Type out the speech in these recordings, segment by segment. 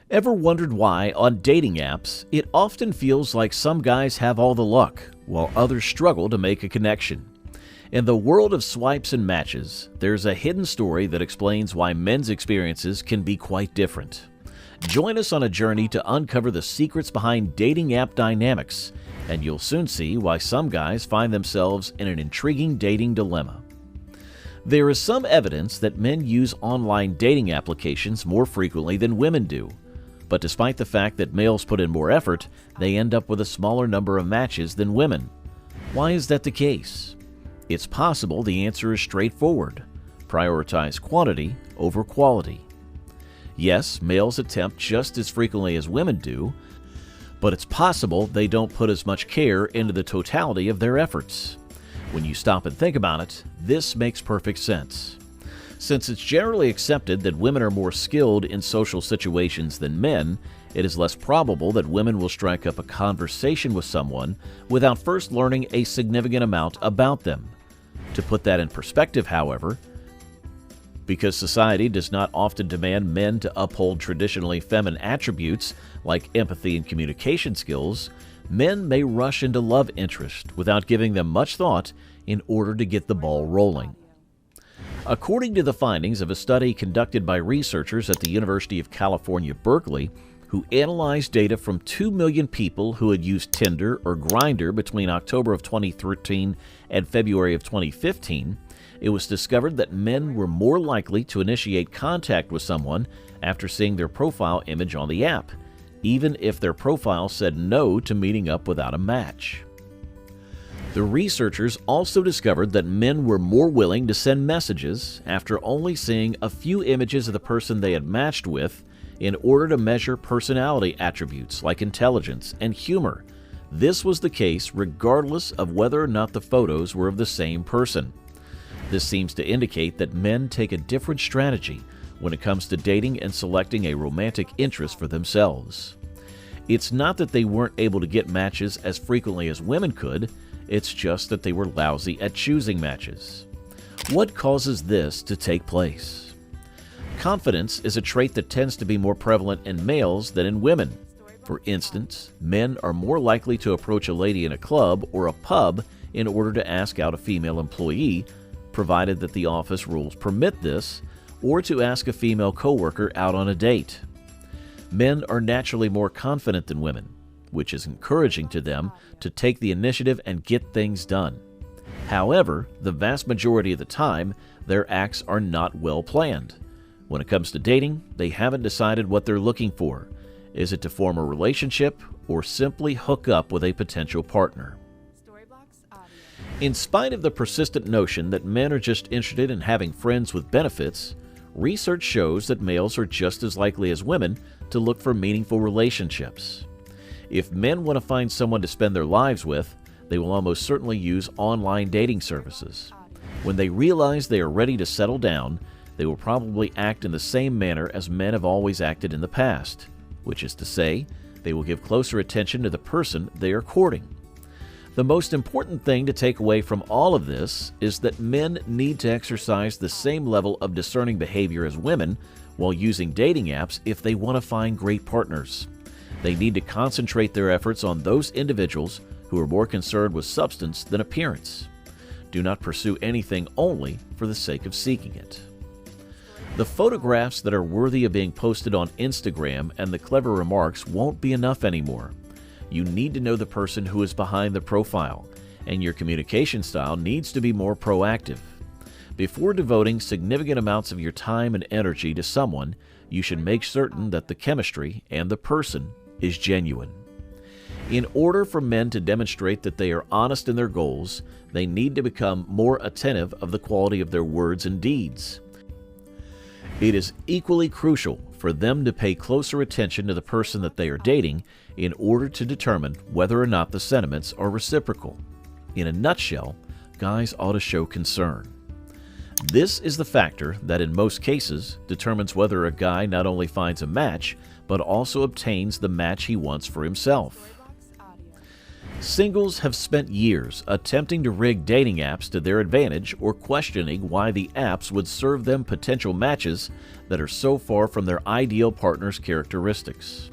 Ever wondered why, on dating apps, it often feels like some guys have all the luck, while others struggle to make a connection? In the world of swipes and matches, there's a hidden story that explains why men's experiences can be quite different. Join us on a journey to uncover the secrets behind dating app dynamics, and you'll soon see why some guys find themselves in an intriguing dating dilemma. There is some evidence that men use online dating applications more frequently than women do. But despite the fact that males put in more effort, they end up with a smaller number of matches than women. Why is that the case? It's possible the answer is straightforward. Prioritize quantity over quality. Yes, males attempt just as frequently as women do, but it's possible they don't put as much care into the totality of their efforts. When you stop and think about it, this makes perfect sense. Since it's generally accepted that women are more skilled in social situations than men, it is less probable that women will strike up a conversation with someone without first learning a significant amount about them. To put that in perspective, however, because society does not often demand men to uphold traditionally feminine attributes like empathy and communication skills, men may rush into love interest without giving them much thought in order to get the ball rolling. According to the findings of a study conducted by researchers at the University of California, Berkeley, who analyzed data from 2 million people who had used Tinder or Grindr between October of 2013 and February of 2015, it was discovered that men were more likely to initiate contact with someone after seeing their profile image on the app, even if their profile said no to meeting up without a match. The researchers also discovered that men were more willing to send messages after only seeing a few images of the person they had matched with in order to measure personality attributes like intelligence and humor. This was the case regardless of whether or not the photos were of the same person. This seems to indicate that men take a different strategy when it comes to dating and selecting a romantic interest for themselves. It's not that they weren't able to get matches as frequently as women could, it's just that they were lousy at choosing matches. What causes this to take place? Confidence is a trait that tends to be more prevalent in males than in women. For instance, men are more likely to approach a lady in a club or a pub in order to ask out a female employee, provided that the office rules permit this, or to ask a female coworker out on a date. Men are naturally more confident than women, which is encouraging to them to take the initiative and get things done. However, the vast majority of the time, their acts are not well planned. When it comes to dating, they haven't decided what they're looking for. Is it to form a relationship or simply hook up with a potential partner? In spite of the persistent notion that men are just interested in having friends with benefits, research shows that males are just as likely as women to look for meaningful relationships. If men want to find someone to spend their lives with, they will almost certainly use online dating services. When they realize they are ready to settle down, they will probably act in the same manner as men have always acted in the past, which is to say, they will give closer attention to the person they are courting. The most important thing to take away from all of this is that men need to exercise the same level of discerning behavior as women while using dating apps if they want to find great partners. They need to concentrate their efforts on those individuals who are more concerned with substance than appearance. Do not pursue anything only for the sake of seeking it. The photographs that are worthy of being posted on Instagram and the clever remarks won't be enough anymore. You need to know the person who is behind the profile, and your communication style needs to be more proactive. Before devoting significant amounts of your time and energy to someone, you should make certain that the chemistry and the person is genuine. In order for men to demonstrate that they are honest in their goals, they need to become more attentive of the quality of their words and deeds. It is equally crucial for them to pay closer attention to the person that they are dating in order to determine whether or not the sentiments are reciprocal. In a nutshell, guys ought to show concern. This is the factor that in most cases determines whether a guy not only finds a match, but also obtains the match he wants for himself. Singles have spent years attempting to rig dating apps to their advantage or questioning why the apps would serve them potential matches that are so far from their ideal partner's characteristics.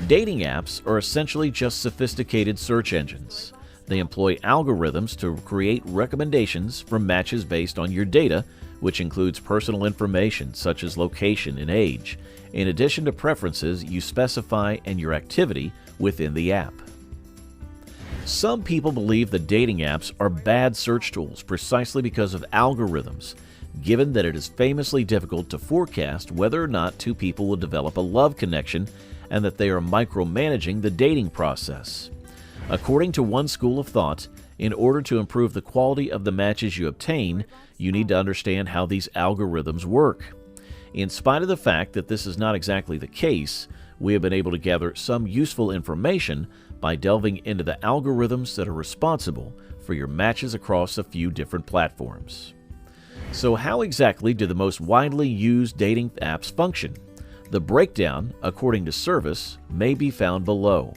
Dating apps are essentially just sophisticated search engines. They employ algorithms to create recommendations from matches based on your data, which includes personal information such as location and age, in addition to preferences you specify and your activity within the app. Some people believe that dating apps are bad search tools precisely because of algorithms, given that it is famously difficult to forecast whether or not two people will develop a love connection and that they are micromanaging the dating process. According to one school of thought, in order to improve the quality of the matches you obtain, you need to understand how these algorithms work. In spite of the fact that this is not exactly the case, we have been able to gather some useful information by delving into the algorithms that are responsible for your matches across a few different platforms. So how exactly do the most widely used dating apps function? The breakdown, according to Service, may be found below.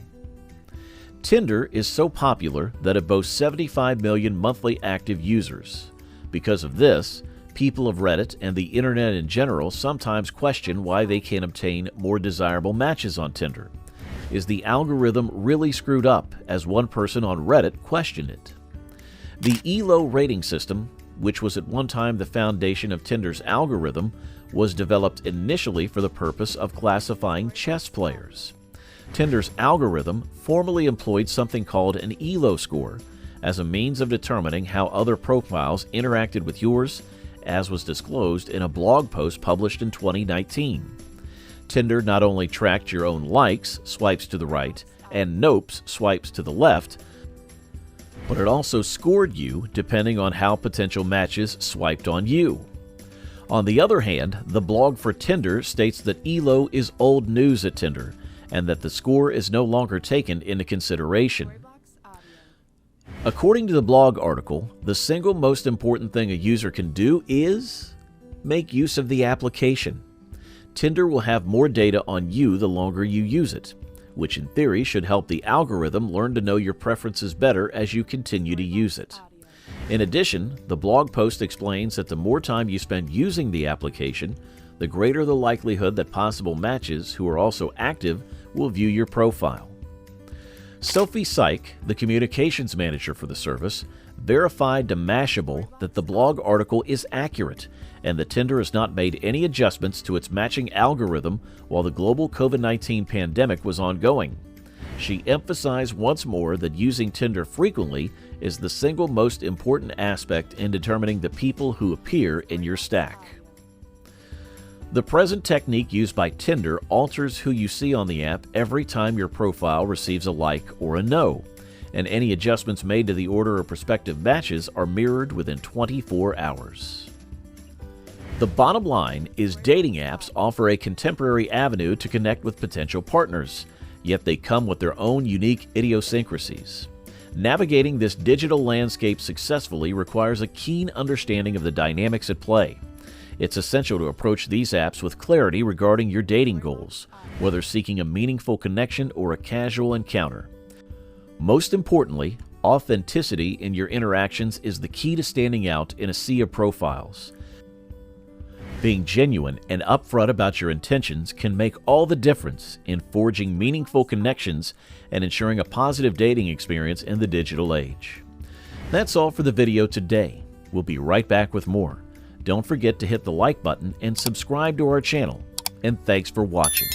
Tinder is so popular that it boasts 75 million monthly active users. Because of this, people of Reddit and the internet in general sometimes question why they can't obtain more desirable matches on Tinder. Is the algorithm really screwed up, as one person on Reddit questioned it? The ELO rating system, which was at one time the foundation of Tinder's algorithm, was developed initially for the purpose of classifying chess players. Tinder's algorithm formerly employed something called an ELO score as a means of determining how other profiles interacted with yours, as was disclosed in a blog post published in 2019. Tinder not only tracked your own likes, swipes to the right, and nopes, swipes to the left, but it also scored you depending on how potential matches swiped on you. On the other hand, the blog for Tinder states that ELO is old news at Tinder, and that the score is no longer taken into consideration. According to the blog article, the single most important thing a user can do is make use of the application. Tinder will have more data on you the longer you use it, which in theory should help the algorithm learn to know your preferences better as you continue to use it. In addition, the blog post explains that the more time you spend using the application, the greater the likelihood that possible matches who are also active will view your profile. Sophie Syke, the communications manager for the service, verified to Mashable that the blog article is accurate and that Tinder has not made any adjustments to its matching algorithm while the global COVID-19 pandemic was ongoing. She emphasized once more that using Tinder frequently is the single most important aspect in determining the people who appear in your stack. The present technique used by Tinder alters who you see on the app every time your profile receives a like or a no, and any adjustments made to the order of prospective matches are mirrored within 24 hours. The bottom line is dating apps offer a contemporary avenue to connect with potential partners, yet they come with their own unique idiosyncrasies. Navigating this digital landscape successfully requires a keen understanding of the dynamics at play. It's essential to approach these apps with clarity regarding your dating goals, whether seeking a meaningful connection or a casual encounter. Most importantly, authenticity in your interactions is the key to standing out in a sea of profiles. Being genuine and upfront about your intentions can make all the difference in forging meaningful connections and ensuring a positive dating experience in the digital age. That's all for the video today. We'll be right back with more. Don't forget to hit the like button and subscribe to our channel. And thanks for watching.